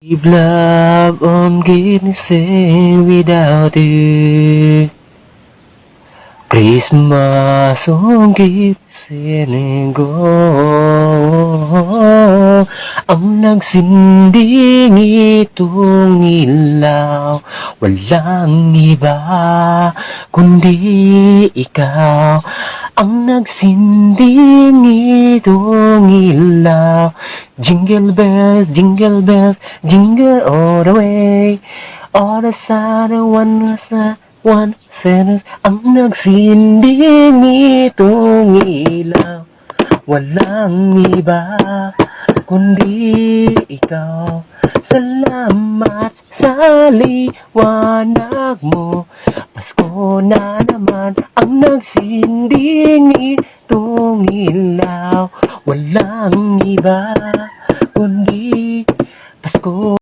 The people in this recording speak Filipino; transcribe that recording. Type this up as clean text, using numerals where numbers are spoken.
If love won't give me say without you, Christmas won't give say go. Ang nagsinding itong ilaw, walang iba kundi ikaw. Ang nagsinding itong ilaw, jingle bells, jingle all the way. All the side, one sentence. Ang nagsinding itong ilaw, walang iba kundi ikaw. Salamat sa liwanag mo, Pasko na naman. Ang nagsinding itong ilaw, walang iba kundi Pasko.